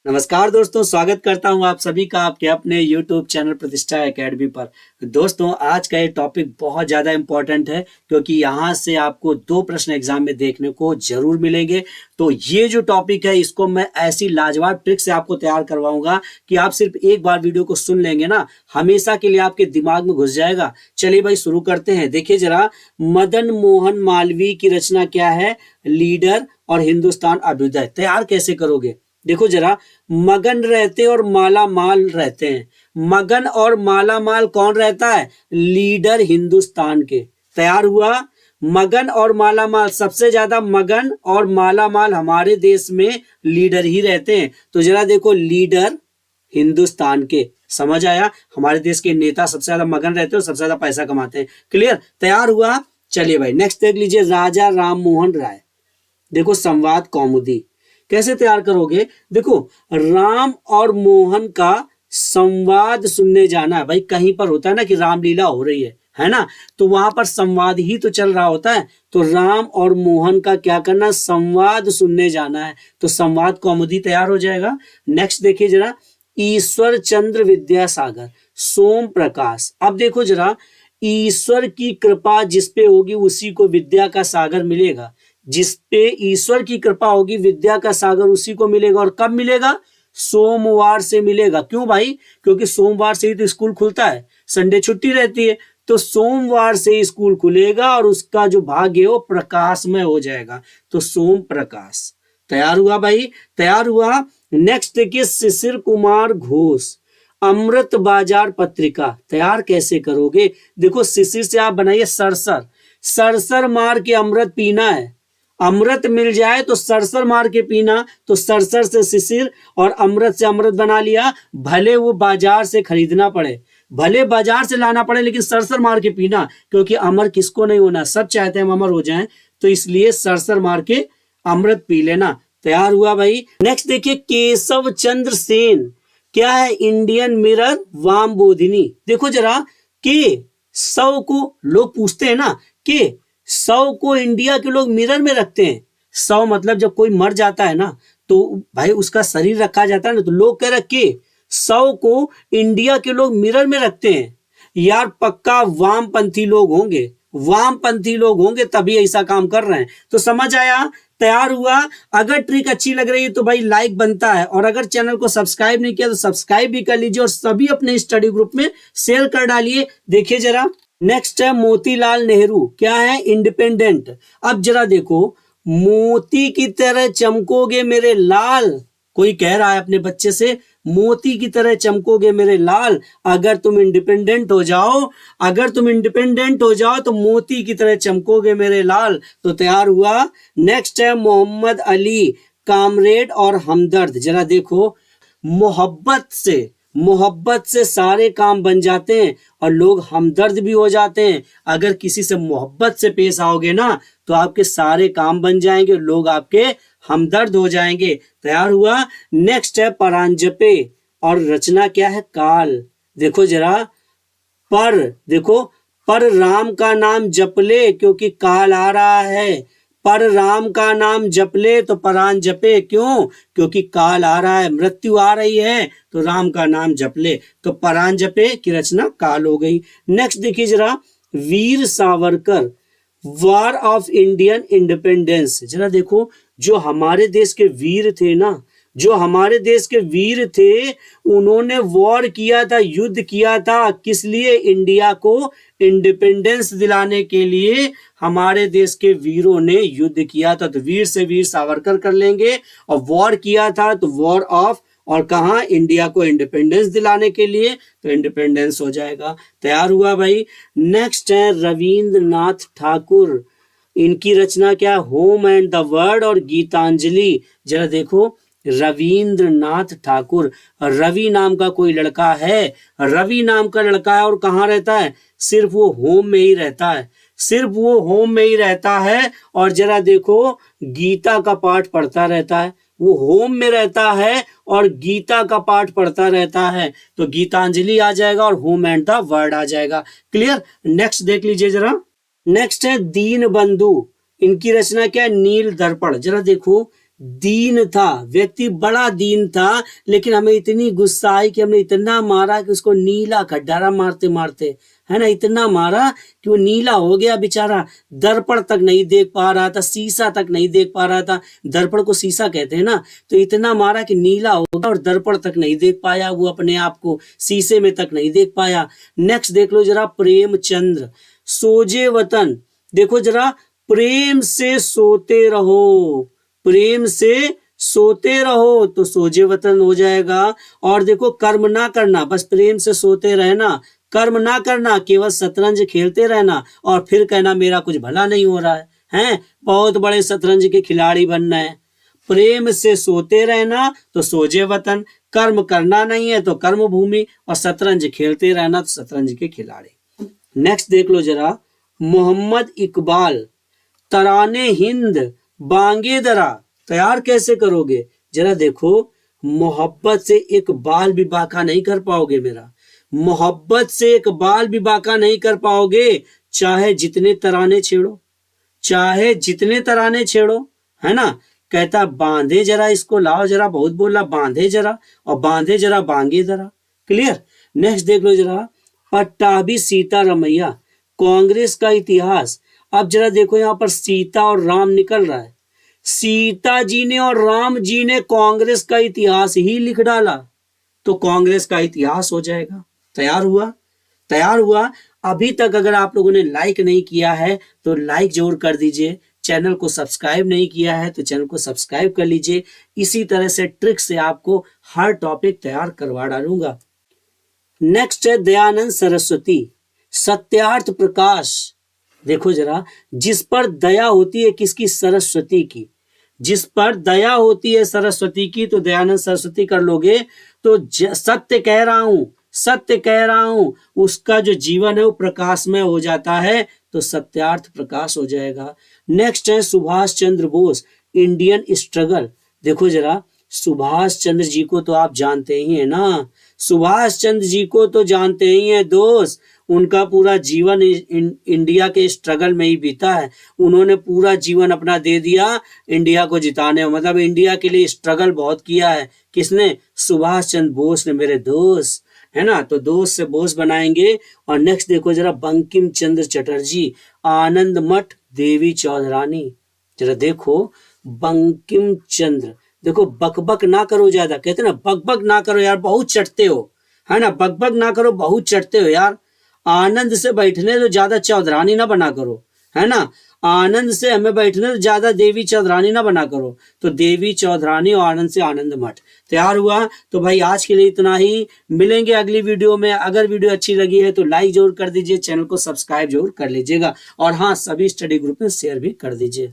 नमस्कार दोस्तों, स्वागत करता हूं आप सभी का आपके अपने YouTube चैनल प्रतिष्ठा एकेडमी पर। दोस्तों, आज का ये टॉपिक बहुत ज़्यादा इम्पोर्टेंट है क्योंकि यहाँ से आपको 2 प्रश्न एग्जाम में देखने को जरूर मिलेंगे। तो ये जो टॉपिक है इसको मैं ऐसी लाजवाब ट्रिक से आपको तैयार करवाऊंगा कि आप सिर्फ एक बार वीडियो को सुन लेंगे ना, हमेशा के लिए आपके दिमाग में घुस जाएगा। चलिए भाई शुरू करते हैं। देखिए जरा, मदन मोहन मालवीय की रचना क्या है? लीडर और हिंदुस्तान अभ्युदय। तैयार कैसे करोगे? देखो जरा, मगन रहते और माला माल रहते हैं। मगन और माला माल कौन रहता है? लीडर हिंदुस्तान के। तैयार हुआ? मगन और माला माल, सबसे ज्यादा मगन और माला माल हमारे देश में लीडर ही रहते हैं। तो जरा देखो, लीडर हिंदुस्तान के, समझ आया? हमारे देश के नेता सबसे ज्यादा मगन रहते हैं और सबसे ज्यादा पैसा कमाते हैं। क्लियर? तैयार हुआ? चलिए भाई नेक्स्ट देख लीजिए, राजा राम मोहन राय। देखो, संवाद कौमुदी कैसे तैयार करोगे? देखो, राम और मोहन का संवाद सुनने जाना है। भाई कहीं पर होता है ना कि रामलीला हो रही है ना, तो वहां पर संवाद ही तो चल रहा होता है। तो राम और मोहन का क्या करना? संवाद सुनने जाना है। तो संवाद कौमुदी तैयार हो जाएगा। नेक्स्ट देखिए जरा, ईश्वर चंद्र विद्यासागर, सोम प्रकाश। अब देखो जरा, ईश्वर की कृपा जिस पे होगी उसी को विद्या का सागर मिलेगा। जिस पे ईश्वर की कृपा होगी विद्या का सागर उसी को मिलेगा। और कब मिलेगा? सोमवार से मिलेगा। क्यों भाई? क्योंकि सोमवार से ही तो स्कूल खुलता है, संडे छुट्टी रहती है। तो सोमवार से स्कूल खुलेगा और उसका जो भाग्य है वो प्रकाशमय हो जाएगा। तो सोम प्रकाश। तैयार हुआ भाई? तैयार हुआ। नेक्स्ट देखिए, शिशिर कुमार घोष, अमृत बाजार पत्रिका। तैयार कैसे करोगे? देखो, शिशिर से आप बनाइए सरसर। सरसर मार के अमृत पीना है। अमृत मिल जाए तो सरसर मार के पीना। तो सरसर से शिशिर और अमृत से अमृत बना लिया। भले वो बाजार से खरीदना पड़े, भले बाजार से लाना पड़े, लेकिन सरसर मार के पीना, क्योंकि अमर किसको नहीं होना? सब चाहते हैं हम अमर हो जाएं। तो इसलिए सरसर मार के अमृत पी लेना। तैयार हुआ भाई? नेक्स्ट देखिए, केशव चंद्र सेन। क्या है? इंडियन मिरर वाम बोधिनी। देखो जरा, के सौ को लोग पूछते हैं ना, कि 100 को इंडिया के लोग मिरर में रखते हैं। 100 मतलब जब कोई मर जाता है ना, तो भाई उसका शरीर रखा जाता है ना, तो लोग कह रखे 100 को इंडिया के लोग मिरर में रखते हैं। यार पक्का वामपंथी लोग होंगे, वामपंथी लोग होंगे तभी ऐसा काम कर रहे हैं। तो समझ आया? तैयार हुआ? अगर ट्रिक अच्छी लग रही है तो भाई लाइक बनता है, और अगर चैनल को सब्सक्राइब नहीं किया तो सब्सक्राइब भी कर लीजिए और सभी अपने स्टडी ग्रुप में शेयर कर डालिए। देखिए जरा, नेक्स्ट है मोतीलाल नेहरू। क्या है? इंडिपेंडेंट। अब जरा देखो, मोती की तरह चमकोगे मेरे लाल। कोई कह रहा है अपने बच्चे से, मोती की तरह चमकोगे मेरे लाल, अगर तुम इंडिपेंडेंट हो जाओ, अगर तुम इंडिपेंडेंट हो जाओ तो मोती की तरह चमकोगे मेरे लाल। तो तैयार हुआ। नेक्स्ट है मोहम्मद अली, कामरेड और हमदर्द। जरा देखो, मोहब्बत से सारे काम बन जाते हैं और लोग हमदर्द भी हो जाते हैं। अगर किसी से मोहब्बत से पेश आओगे ना तो आपके सारे काम बन जाएंगे, लोग आपके हमदर्द हो जाएंगे। तैयार हुआ। नेक्स्ट है परांजपे और रचना क्या है? काल। देखो जरा, देखो, पर राम का नाम जप ले क्योंकि काल आ रहा है। पर राम का नाम जप ले तो परान जपे। क्यों? क्योंकि काल आ रहा है, मृत्यु आ रही है, तो राम का नाम जप ले। तो परान जपे की रचना काल हो गई। नेक्स्ट देखिए जरा, Veer Savarkar, war of Indian independence. जरा देखो, जो हमारे देश के वीर थे ना, जो हमारे देश के वीर थे, उन्होंने वॉर किया था, युद्ध किया था। किस लिए? इंडिया को इंडिपेंडेंस दिलाने के लिए हमारे देश के वीरों ने युद्ध किया था। तो वीर से वीर सावरकर कर लेंगे। और वॉर किया था तो वॉर ऑफ, और कहा? इंडिया को इंडिपेंडेंस दिलाने के लिए, तो इंडिपेंडेंस हो जाएगा। तैयार हुआ भाई? नेक्स्ट है रविंद्रनाथ ठाकुर। इनकी रचना क्या? होम एंड द वर्ल्ड और गीतांजलि। जरा देखो, रविंद्रनाथ ठाकुर, रवि नाम का कोई लड़का है, रवि नाम का लड़का है, और कहाँ रहता है? सिर्फ वो होम में ही रहता है, सिर्फ वो होम में ही रहता है। और जरा देखो, गीता का पाठ पढ़ता रहता है। वो होम में रहता है और गीता का पाठ पढ़ता रहता है। तो गीतांजलि आ जाएगा और होम एंड द वर्ल्ड आ जाएगा। क्लियर? नेक्स्ट देख लीजिए जरा, नेक्स्ट है दीन बंधु। इनकी रचना क्या है? नील दर्पण। जरा देखो, दीन था, व्यक्ति बड़ा दीन था, लेकिन हमें इतनी गुस्सा आई कि हमने इतना मारा कि उसको नीला खड्डारा मारते मारते, है ना, इतना मारा कि वो नीला हो गया बेचारा, दर्पण तक नहीं देख पा रहा था, शीशा तक नहीं देख पा रहा था, दर्पण को शीशा कहते हैं ना, तो इतना मारा कि नीला हो गया और दर्पण तक नहीं देख पाया, वो अपने आप को शीशे में तक नहीं देख पाया। नेक्स्ट देख लो जरा, प्रेमचंद्र, सोजे वतन, देखो जरा, प्रेम से सोते रहो, प्रेम से सोते रहो तो सोजे वतन हो जाएगा। और देखो, कर्म ना करना, बस प्रेम से सोते रहना, कर्म ना करना, केवल शतरंज खेलते रहना और फिर कहना मेरा कुछ भला नहीं हो रहा है, हैं, बहुत बड़े शतरंज के खिलाड़ी बनना है। प्रेम से सोते रहना तो सोजे वतन, कर्म करना नहीं है तो कर्म भूमि, और शतरंज खेलते रहना तो शतरंज के खिलाड़ी। नेक्स्ट देख लो जरा, मोहम्मद इकबाल, तराने हिंद बांगे दरा, तैयार कैसे करोगे? जरा देखो, मोहब्बत से एक बाल भी बाका नहीं कर पाओगे मेरा, मोहब्बत से एक बाल भी बाका नहीं कर पाओगे, चाहे जितने तराने छेड़ो, चाहे जितने तराने छेड़ो, है ना। कहता बांधे जरा इसको, लाओ जरा, बहुत बोला, बांधे जरा, और बांधे जरा बांगे जरा। क्लियर। नेक्स्ट देख लो जरा, पट्टाभी सीतारमैया, कांग्रेस का इतिहास। अब जरा देखो, यहाँ पर सीता और राम निकल रहा है, सीता जी ने और राम जी ने कांग्रेस का इतिहास ही लिख डाला, तो कांग्रेस का इतिहास हो जाएगा। तैयार हुआ? तैयार हुआ। अभी तक अगर आप लोगों ने लाइक नहीं किया है तो लाइक जरूर कर दीजिए, चैनल को सब्सक्राइब नहीं किया है तो चैनल को सब्सक्राइब कर लीजिए। इसी तरह से ट्रिक से आपको हर टॉपिक तैयार करवा डालूंगा। नेक्स्ट है दयानंद सरस्वती, सत्यार्थ प्रकाश। देखो जरा, जिस पर दया होती है किसकी? सरस्वती की। जिस पर दया होती है सरस्वती की, तो दयानंद सरस्वती कर लोगे तो सत्य कह रहा हूं, सत्य कह रहा हूं, उसका जो जीवन है वो प्रकाशमय हो जाता है, तो सत्यार्थ प्रकाश हो जाएगा। नेक्स्ट है सुभाष चंद्र बोस, इंडियन स्ट्रगल। देखो जरा, सुभाष चंद्र जी को तो आप जानते ही है ना, सुभाष चंद्र जी को तो जानते ही हैं दोस्त, उनका पूरा जीवन इंडिया के स्ट्रगल में ही बीता है। उन्होंने पूरा जीवन अपना दे दिया इंडिया को जिताने, मतलब इंडिया के लिए स्ट्रगल बहुत किया है। किसने? सुभाष चंद्र बोस ने मेरे दोस्त, है ना। तो दोस्त से बोस बनाएंगे। और नेक्स्ट देखो जरा, बंकिम चंद्र चटर्जी, आनंद मठ देवी चौधरानी। जरा देखो, बंकिम चंद्र, देखो बकबक ना करो ज्यादा, कहते ना बकबक ना करो यार, बहुत चटते हो, है ना, बकबक ना करो, बहुत चटते हो यार। आनंद से बैठने तो ज्यादा चौधरानी ना बना करो, है ना, आनंद से हमें बैठने तो ज्यादा देवी चौधरानी ना बना करो। तो देवी चौधरानी और आनंद से आनंद मठ। तैयार हुआ? तो भाई आज के लिए इतना ही, मिलेंगे अगली वीडियो में। अगर वीडियो अच्छी लगी है तो लाइक जरूर कर दीजिए, चैनल को सब्सक्राइब जरूर कर लीजिएगा, और हाँ, सभी स्टडी ग्रुप में शेयर भी कर दीजिए।